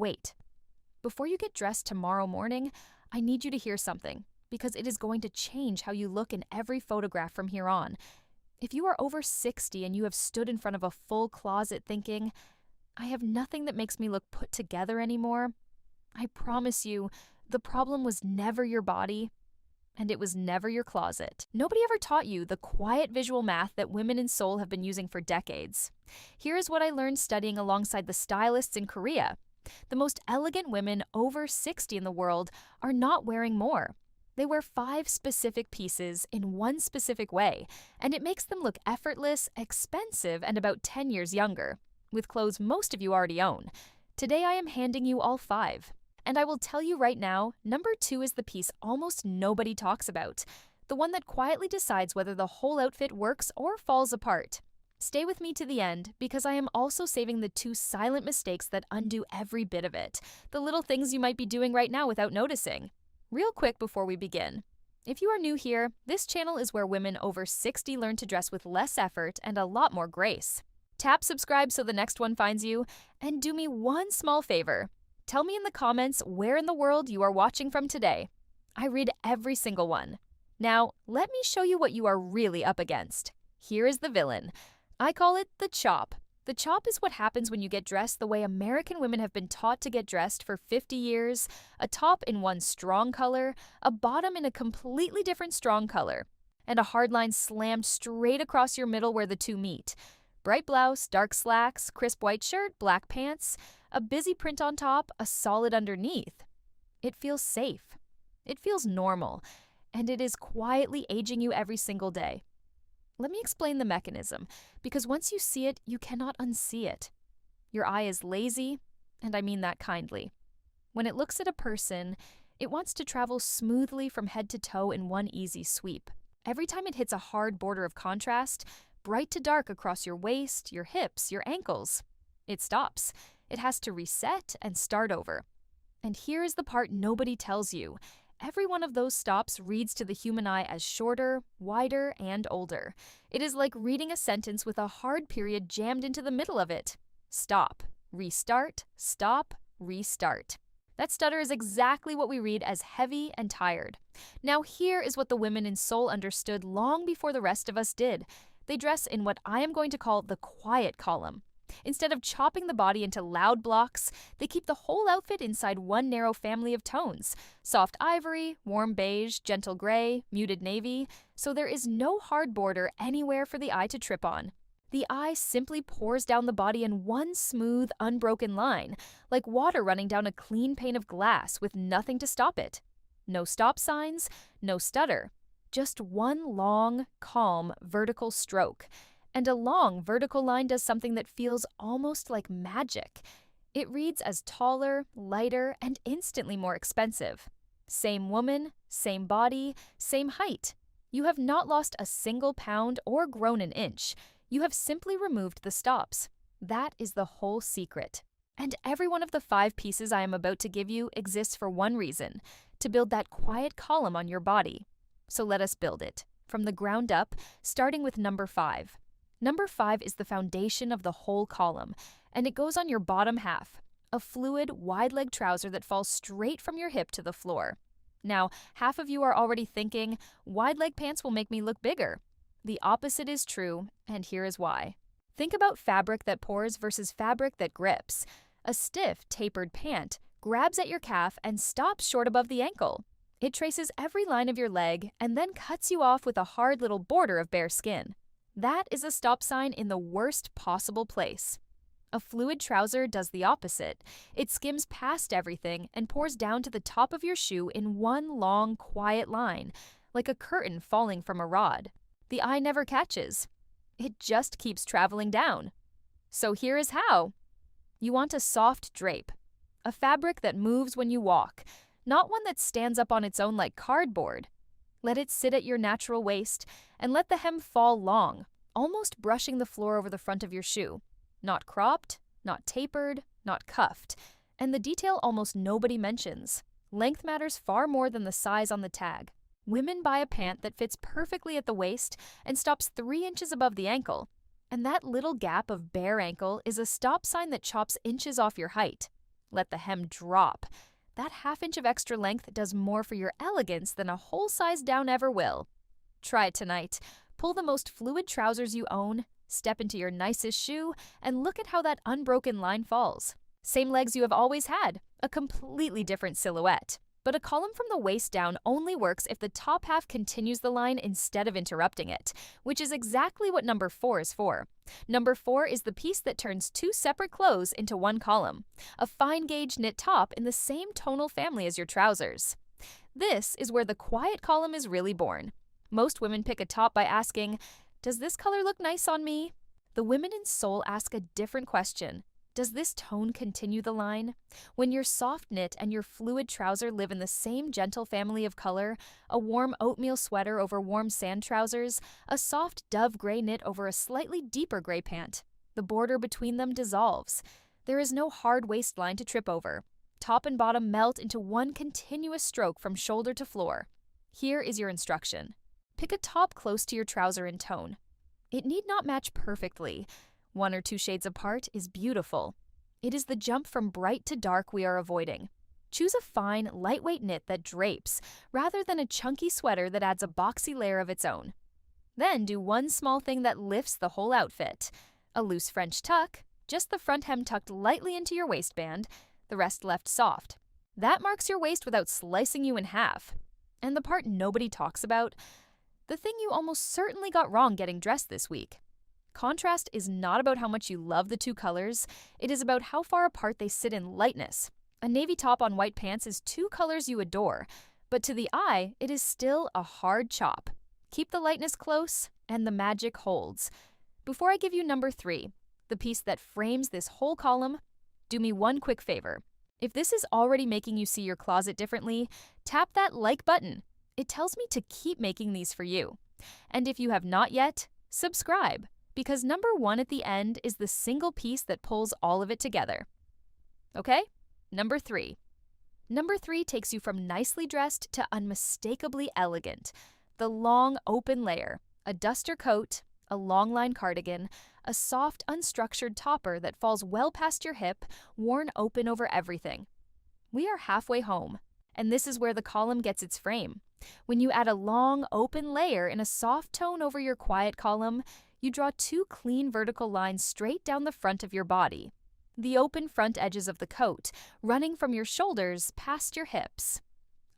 Wait, before you get dressed tomorrow morning, I need you to hear something, because it is going to change how you look in every photograph from here on. If you are over 60 and you have stood in front of a full closet thinking, I have nothing that makes me look put together anymore, I promise you, the problem was never your body, and it was never your closet. Nobody ever taught you the quiet visual math that women in Seoul have been using for decades. Here is what I learned studying alongside the stylists in Korea. The most elegant women over 60 in the world are not wearing more. They wear 5 specific pieces in one specific way, and it makes them look effortless, expensive, and about 10 years younger, with clothes most of you already own. Today I am handing you all 5. And I will tell you right now, number 2 is the piece almost nobody talks about, the one that quietly decides whether the whole outfit works or falls apart. Stay with me to the end, because I am also saving the 2 silent mistakes that undo every bit of it, the little things you might be doing right now without noticing. Real quick before we begin, if you are new here, this channel is where women over 60 learn to dress with less effort and a lot more grace. Tap subscribe so the next one finds you, and do me one small favor. Tell me in the comments where in the world you are watching from today. I read every single one. Now, let me show you what you are really up against. Here is the villain. I call it the chop. The chop is what happens when you get dressed the way American women have been taught to get dressed for 50 years, a top in one strong color, a bottom in a completely different strong color, and a hard line slammed straight across your middle where the two meet. Bright blouse, dark slacks, crisp white shirt, black pants, a busy print on top, a solid underneath. It feels safe. It feels normal, and it is quietly aging you every single day. Let me explain the mechanism, because once you see it, you cannot unsee it. Your eye is lazy, and I mean that kindly. When it looks at a person, it wants to travel smoothly from head to toe in one easy sweep. Every time it hits a hard border of contrast, bright to dark across your waist, your hips, your ankles, it stops. It has to reset and start over. And here is the part nobody tells you. Every one of those stops reads to the human eye as shorter, wider, and older. It is like reading a sentence with a hard period jammed into the middle of it. Stop, restart, stop, restart. That stutter is exactly what we read as heavy and tired. Now here is what the women in Seoul understood long before the rest of us did. They dress in what I am going to call the quiet column. Instead of chopping the body into loud blocks, they keep the whole outfit inside one narrow family of tones: soft ivory, warm beige, gentle gray, muted navy, so there is no hard border anywhere for the eye to trip on. The eye simply pours down the body in one smooth, unbroken line, like water running down a clean pane of glass with nothing to stop it. No stop signs, no stutter. Just one long, calm, vertical stroke. And a long vertical line does something that feels almost like magic. It reads as taller, lighter, and instantly more expensive. Same woman, same body, same height. You have not lost a single pound or grown an inch. You have simply removed the stops. That is the whole secret. And every one of the 5 pieces I am about to give you exists for one reason: to build that quiet column on your body. So let us build it, from the ground up, starting with number 5. Number 5 is the foundation of the whole column, and it goes on your bottom half, a fluid, wide-leg trouser that falls straight from your hip to the floor. Now, half of you are already thinking, wide-leg pants will make me look bigger. The opposite is true, and here is why. Think about fabric that pours versus fabric that grips. A stiff, tapered pant grabs at your calf and stops short above the ankle. It traces every line of your leg and then cuts you off with a hard little border of bare skin. That is a stop sign in the worst possible place. A fluid trouser does the opposite. It skims past everything and pours down to the top of your shoe in one long, quiet line, like a curtain falling from a rod. The eye never catches. It just keeps traveling down. So here is how. You want a soft drape, a fabric that moves when you walk, not one that stands up on its own like cardboard. Let it sit at your natural waist, and let the hem fall long, almost brushing the floor over the front of your shoe. Not cropped, not tapered, not cuffed. And the detail almost nobody mentions. Length matters far more than the size on the tag. Women buy a pant that fits perfectly at the waist and stops 3 inches above the ankle. And that little gap of bare ankle is a stop sign that chops inches off your height. Let the hem drop. That half-inch of extra length does more for your elegance than a whole size down ever will. Try it tonight. Pull the most fluid trousers you own, step into your nicest shoe, and look at how that unbroken line falls. Same legs you have always had, a completely different silhouette. But a column from the waist down only works if the top half continues the line instead of interrupting it, which is exactly what number 4 is for. Number 4 is the piece that turns two separate clothes into one column, a fine gauge knit top in the same tonal family as your trousers. This is where the quiet column is really born. Most women pick a top by asking, "Does this color look nice on me?" The women in Soul ask a different question. Does this tone continue the line? When your soft knit and your fluid trouser live in the same gentle family of color, a warm oatmeal sweater over warm sand trousers, a soft dove gray knit over a slightly deeper gray pant, the border between them dissolves. There is no hard waistline to trip over. Top and bottom melt into one continuous stroke from shoulder to floor. Here is your instruction. Pick a top close to your trouser in tone. It need not match perfectly. 1 or 2 shades apart is beautiful. It is the jump from bright to dark we are avoiding. Choose a fine, lightweight knit that drapes, rather than a chunky sweater that adds a boxy layer of its own. Then do one small thing that lifts the whole outfit. A loose French tuck, just the front hem tucked lightly into your waistband, the rest left soft. That marks your waist without slicing you in half. And the part nobody talks about, the thing you almost certainly got wrong getting dressed this week. Contrast is not about how much you love the two colors, it is about how far apart they sit in lightness. A navy top on white pants is 2 colors you adore, but to the eye, it is still a hard chop. Keep the lightness close, and the magic holds. Before I give you number 3, the piece that frames this whole column, do me one quick favor. If this is already making you see your closet differently, tap that like button. It tells me to keep making these for you. And if you have not yet, subscribe. Because number 1 at the end is the single piece that pulls all of it together. Okay? Number 3. Number 3 takes you from nicely dressed to unmistakably elegant. The long, open layer, a duster coat, a long line cardigan, a soft, unstructured topper that falls well past your hip, worn open over everything. We are halfway home, and this is where the column gets its frame. When you add a long, open layer in a soft tone over your quiet column, you draw 2 clean vertical lines straight down the front of your body. The open front edges of the coat, running from your shoulders past your hips.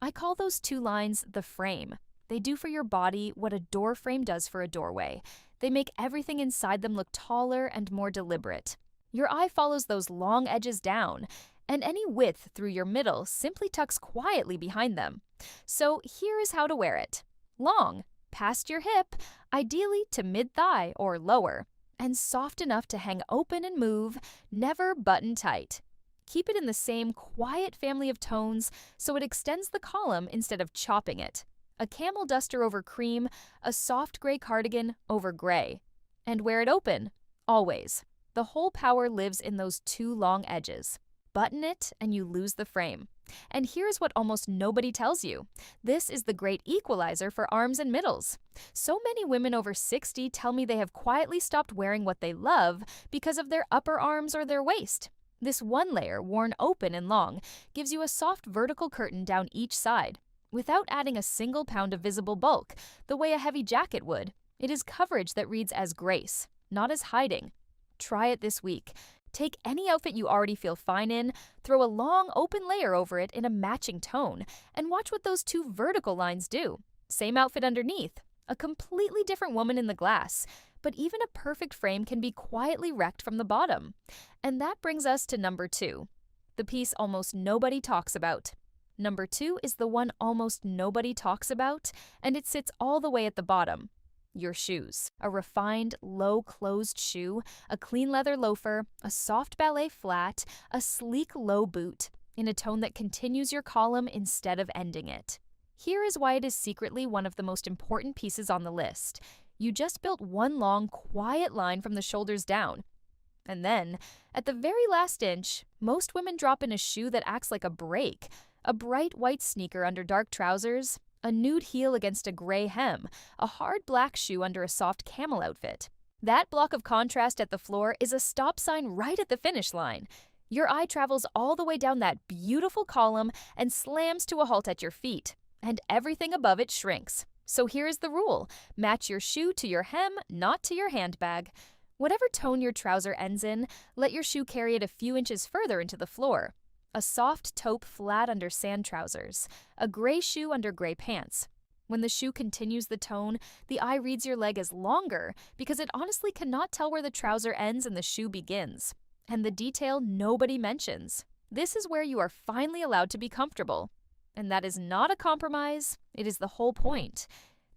I call those 2 lines the frame. They do for your body what a door frame does for a doorway. They make everything inside them look taller and more deliberate. Your eye follows those long edges down, and any width through your middle simply tucks quietly behind them. So here is how to wear it. Long, past your hip, ideally to mid-thigh or lower, and soft enough to hang open and move, never button tight. Keep it in the same quiet family of tones so it extends the column instead of chopping it. A camel duster over cream, a soft gray cardigan over gray. And wear it open, always. The whole power lives in those 2 long edges. Button it and you lose the frame. And here's what almost nobody tells you. This is the great equalizer for arms and middles. So many women over 60 tell me they have quietly stopped wearing what they love because of their upper arms or their waist. This one layer, worn open and long, gives you a soft vertical curtain down each side, without adding a single pound of visible bulk, the way a heavy jacket would. It is coverage that reads as grace, not as hiding. Try it this week. Take any outfit you already feel fine in, throw a long open layer over it in a matching tone, and watch what those 2 vertical lines do. Same outfit underneath, a completely different woman in the glass, but even a perfect frame can be quietly wrecked from the bottom. And that brings us to number 2, the piece almost nobody talks about. Number 2 is the one almost nobody talks about, and it sits all the way at the bottom. Your shoes. A refined, low-closed shoe, a clean leather loafer, a soft ballet flat, a sleek low boot, in a tone that continues your column instead of ending it. Here is why it is secretly one of the most important pieces on the list. You just built one long, quiet line from the shoulders down. And then, at the very last inch, most women drop in a shoe that acts like a break, a bright white sneaker under dark trousers, a nude heel against a gray hem, a hard black shoe under a soft camel outfit. That block of contrast at the floor is a stop sign right at the finish line. Your eye travels all the way down that beautiful column and slams to a halt at your feet, and everything above it shrinks. So here is the rule: match your shoe to your hem, not to your handbag. Whatever tone your trouser ends in, let your shoe carry it a few inches further into the floor. A soft taupe flat under sand trousers, a gray shoe under gray pants. When the shoe continues the tone, the eye reads your leg as longer because it honestly cannot tell where the trouser ends and the shoe begins. And the detail nobody mentions. This is where you are finally allowed to be comfortable. And that is not a compromise, it is the whole point.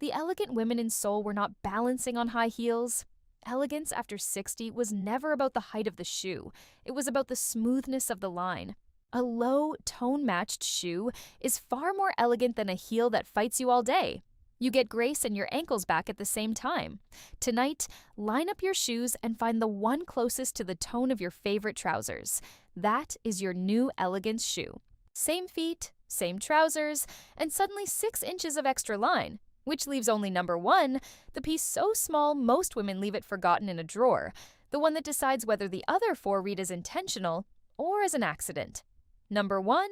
The elegant women in Seoul were not balancing on high heels. Elegance after 60 was never about the height of the shoe, it was about the smoothness of the line. A low, tone-matched shoe is far more elegant than a heel that fights you all day. You get grace and your ankles back at the same time. Tonight, line up your shoes and find the one closest to the tone of your favorite trousers. That is your new elegance shoe. Same feet, same trousers, and suddenly 6 inches of extra line, which leaves only number 1, the piece so small most women leave it forgotten in a drawer, the one that decides whether the other 4 read as intentional or as an accident. Number 1,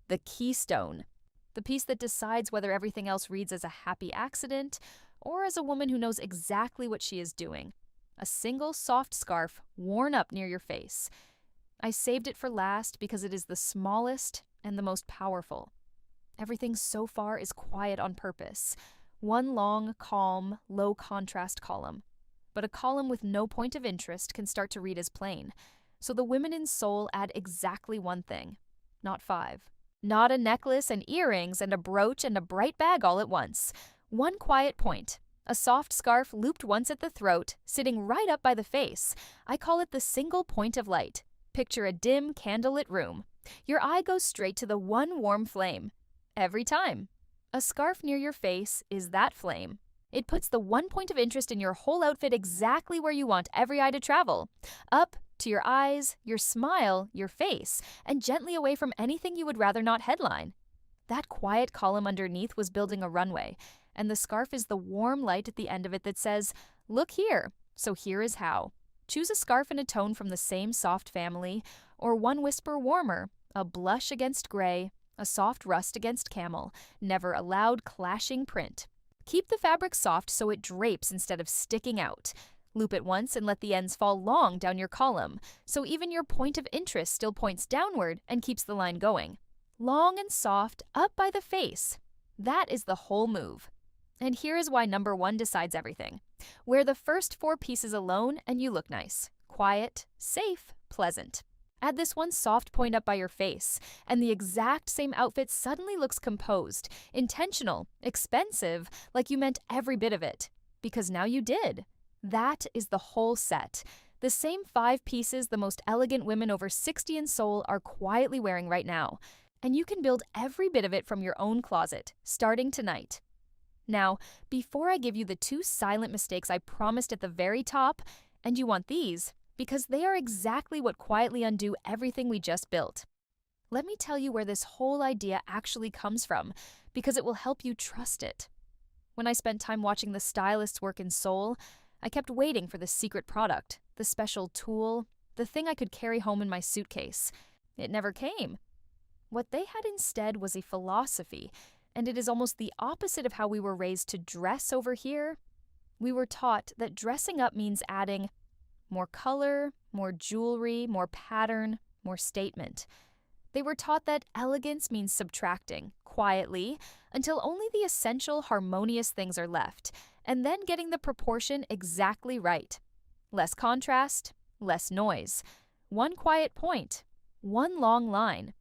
the keystone. The piece that decides whether everything else reads as a happy accident or as a woman who knows exactly what she is doing. A single soft scarf worn up near your face. I saved it for last because it is the smallest and the most powerful. Everything so far is quiet on purpose. One long, calm, low-contrast column. But a column with no point of interest can start to read as plain. So the women in Seoul add exactly one thing, not 5. Not a necklace and earrings and a brooch and a bright bag all at once. One quiet point. A soft scarf looped once at the throat, sitting right up by the face. I call it the single point of light. Picture a dim, candlelit room. Your eye goes straight to the one warm flame. Every time. A scarf near your face is that flame. It puts the one point of interest in your whole outfit exactly where you want every eye to travel. Up to your eyes, your smile, your face, and gently away from anything you would rather not headline. That quiet column underneath was building a runway, and the scarf is the warm light at the end of it that says, "Look here, so here is how." Choose a scarf in a tone from the same soft family, or one whisper warmer, a blush against gray, a soft rust against camel, never a loud clashing print. Keep the fabric soft so it drapes instead of sticking out. Loop it once and let the ends fall long down your column, so even your point of interest still points downward and keeps the line going. Long and soft, up by the face. That is the whole move. And here is why number 1 decides everything. Wear the first 4 pieces alone and you look nice, quiet, safe, pleasant. Add this one soft point up by your face, and the exact same outfit suddenly looks composed, intentional, expensive, like you meant every bit of it. Because now you did. That is the whole set. The same 5 pieces the most elegant women over 60 in Seoul are quietly wearing right now. And you can build every bit of it from your own closet, starting tonight. Now, before I give you the 2 silent mistakes I promised at the very top, and you want these, because they are exactly what quietly undo everything we just built. Let me tell you where this whole idea actually comes from, because it will help you trust it. When I spent time watching the stylists work in Seoul, I kept waiting for the secret product, the special tool, the thing I could carry home in my suitcase. It never came. What they had instead was a philosophy, and it is almost the opposite of how we were raised to dress over here. We were taught that dressing up means adding more color, more jewelry, more pattern, more statement. They were taught that elegance means subtracting, quietly, until only the essential, harmonious things are left, and then getting the proportion exactly right. Less contrast, less noise. One quiet point, one long line.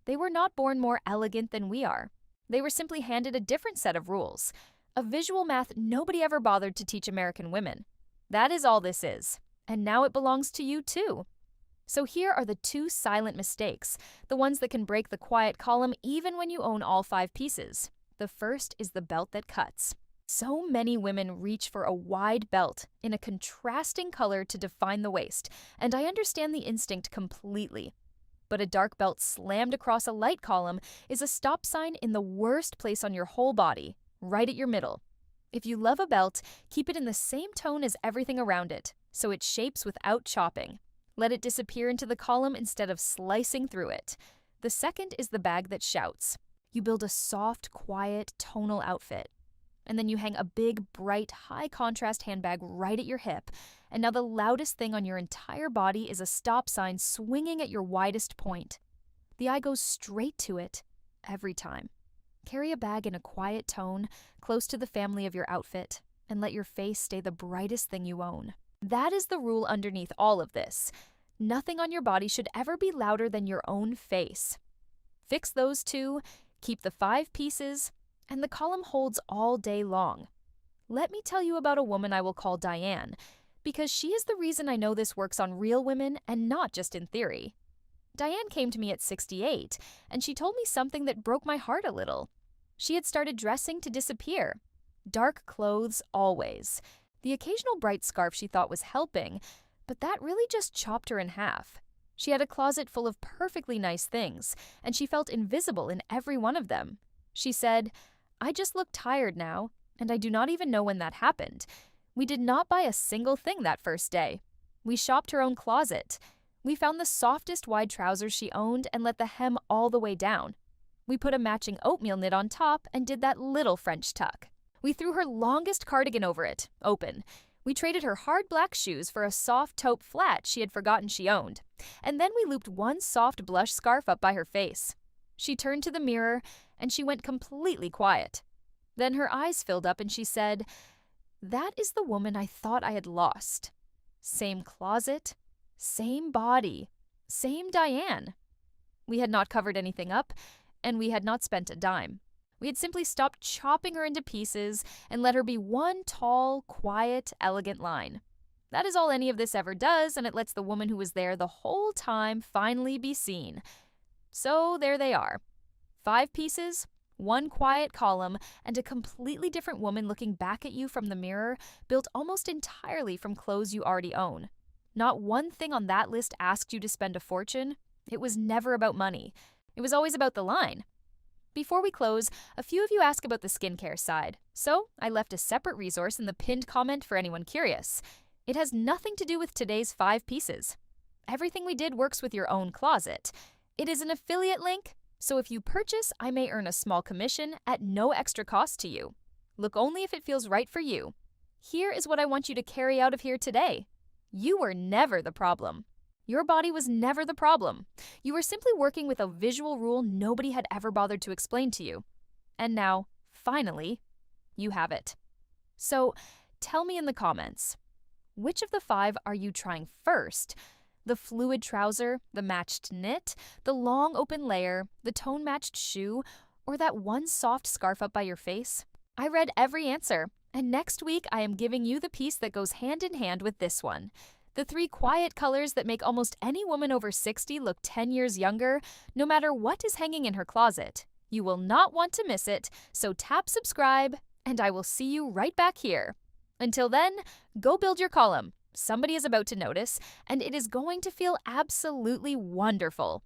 They were not born more elegant than we are. They were simply handed a different set of rules, a visual math nobody ever bothered to teach American women. That is all this is, and now it belongs to you too. So here are the 2 silent mistakes, the ones that can break the quiet column even when you own all 5 pieces. The first is the belt that cuts. So many women reach for a wide belt in a contrasting color to define the waist, and I understand the instinct completely. But a dark belt slammed across a light column is a stop sign in the worst place on your whole body, right at your middle. If you love a belt, keep it in the same tone as everything around it, so it shapes without chopping. Let it disappear into the column instead of slicing through it. The second is the bag that shouts. You build a soft, quiet, tonal outfit. And then you hang a big, bright, high-contrast handbag right at your hip, and now the loudest thing on your entire body is a stop sign swinging at your widest point. The eye goes straight to it, every time. Carry a bag in a quiet tone, close to the family of your outfit, and let your face stay the brightest thing you own. That is the rule underneath all of this. Nothing on your body should ever be louder than your own face. Fix those two, keep the 5 pieces, and the column holds all day long. Let me tell you about a woman I will call Diane, because she is the reason I know this works on real women and not just in theory. Diane came to me at 68, and she told me something that broke my heart a little. She had started dressing to disappear. Dark clothes, always. The occasional bright scarf she thought was helping, but that really just chopped her in half. She had a closet full of perfectly nice things, and she felt invisible in every one of them. She said, "I just look tired now, and I do not even know when that happened. We did not buy a single thing that first day. We shopped her own closet. We found the softest wide trousers she owned and let the hem all the way down. We put a matching oatmeal knit on top and did that little French tuck. We threw her longest cardigan over it, open. We traded her hard black shoes for a soft taupe flat she had forgotten she owned. And then we looped one soft blush scarf up by her face. She turned to the mirror, and she went completely quiet. Then her eyes filled up and she said, 'That is the woman I thought I had lost. Same closet, same body, same Diane.' We had not covered anything up, and we had not spent a dime. We had simply stopped chopping her into pieces and let her be one tall, quiet, elegant line. That is all any of this ever does, and it lets the woman who was there the whole time finally be seen. So there they are. 5 pieces, 1 quiet column, and a completely different woman looking back at you from the mirror, built almost entirely from clothes you already own. Not one thing on that list asked you to spend a fortune. It was never about money. It was always about the line. Before we close, a few of you ask about the skincare side, so I left a separate resource in the pinned comment for anyone curious. It has nothing to do with today's 5 pieces. Everything we did works with your own closet. It is an affiliate link, so if you purchase, I may earn a small commission at no extra cost to you. Look only if it feels right for you. Here is what I want you to carry out of here today. You were never the problem. Your body was never the problem. You were simply working with a visual rule nobody had ever bothered to explain to you. And now, finally, you have it. So, tell me in the comments, which of the 5 are you trying first? The fluid trouser, the matched knit, the long open layer, the tone-matched shoe, or that one soft scarf up by your face? I read every answer, and next week I am giving you the piece that goes hand in hand with this one. The 3 quiet colors that make almost any woman over 60 look 10 years younger, no matter what is hanging in her closet. You will not want to miss it, so tap subscribe, and I will see you right back here. Until then, go build your column. Somebody is about to notice, and it is going to feel absolutely wonderful.